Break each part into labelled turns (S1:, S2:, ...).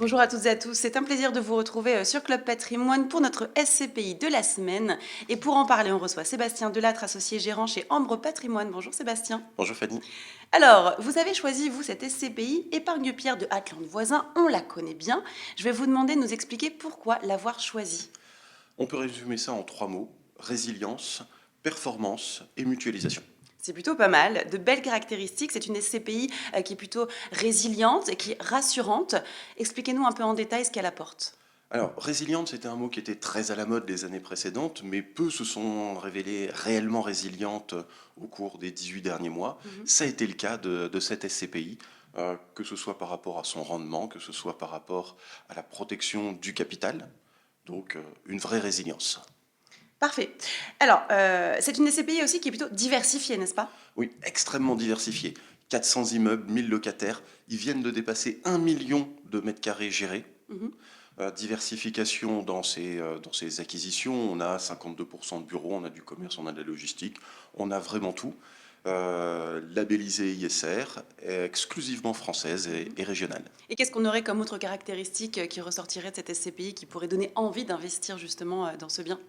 S1: Bonjour à toutes et à tous, c'est un plaisir de vous retrouver sur Club Patrimoine pour notre SCPI de la semaine. Et pour en parler, on reçoit Sébastien Delattre, associé gérant chez Ambre Patrimoine. Bonjour Sébastien.
S2: Bonjour Fanny.
S1: Alors, vous avez choisi, vous, cette SCPI, Épargne-Pierre de Atlant voisin, on la connaît bien. Je vais vous demander de nous expliquer pourquoi l'avoir choisie.
S2: On peut résumer ça en trois mots: résilience, performance et mutualisation.
S1: C'est plutôt pas mal, de belles caractéristiques. C'est une SCPI qui est plutôt résiliente et qui est rassurante. Expliquez-nous un peu en détail ce qu'elle apporte.
S2: Alors, résiliente, c'était un mot qui était très à la mode les années précédentes, mais peu se sont révélées réellement résilientes au cours des 18 derniers mois.
S1: Mhm.
S2: Ça a été le cas de cette SCPI, que ce soit par rapport à son rendement, que ce soit par rapport à la protection du capital, donc une vraie résilience.
S1: Parfait. Alors, c'est une SCPI aussi qui est plutôt diversifiée, n'est-ce pas?
S2: Oui, extrêmement diversifié. 400 immeubles, 1000 locataires, ils viennent de dépasser 1 million de mètres carrés gérés.
S1: Mhm.
S2: Diversification dans ces acquisitions, on a 52% de bureaux, on a du commerce, on a de la logistique, on a vraiment tout. Labellisé ISR, exclusivement française et régionale.
S1: Et qu'est-ce qu'on aurait comme autre caractéristique qui ressortirait de cette SCPI qui pourrait donner envie d'investir justement dans ce bien?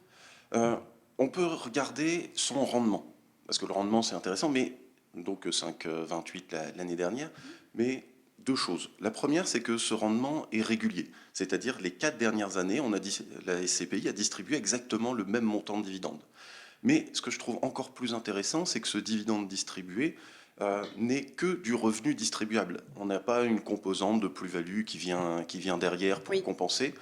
S2: Euh, on peut regarder son rendement, parce que le rendement c'est intéressant, mais donc 5,28 l'année dernière, mais deux choses. La première, c'est que ce rendement est régulier, c'est-à-dire les 4 dernières années, la SCPI a distribué exactement le même montant de dividendes. Mais ce que je trouve encore plus intéressant, c'est que ce dividende distribué n'est que du revenu distribuable. On n'a pas une composante de plus-value qui vient derrière pour
S1: Oui.
S2: compenser.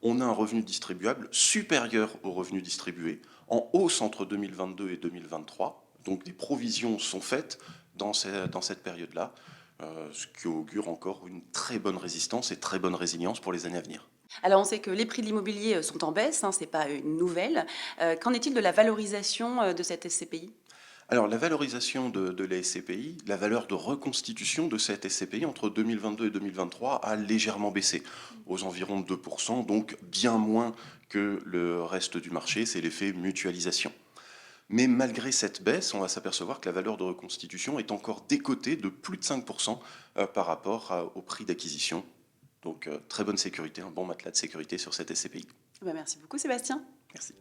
S2: On a un revenu distribuable supérieur au revenu distribué, en hausse entre 2022 et 2023. Donc des provisions sont faites dans cette période-là, ce qui augure encore une très bonne résistance et très bonne résilience pour les années à venir.
S1: Alors, on sait que les prix de l'immobilier sont en baisse, hein, ce n'est pas une nouvelle. Qu'en est-il de la valorisation de cette SCPI?
S2: Alors, la valorisation de la SCPI, la valeur de reconstitution de cette SCPI entre 2022 et 2023 a légèrement baissé, aux environs de 2%, donc bien moins que le reste du marché, c'est l'effet mutualisation. Mais malgré cette baisse, on va s'apercevoir que la valeur de reconstitution est encore décotée de plus de 5% par rapport au prix d'acquisition. Donc, très bonne sécurité, un bon matelas de sécurité sur cette SCPI.
S1: Merci beaucoup Sébastien.
S2: Merci.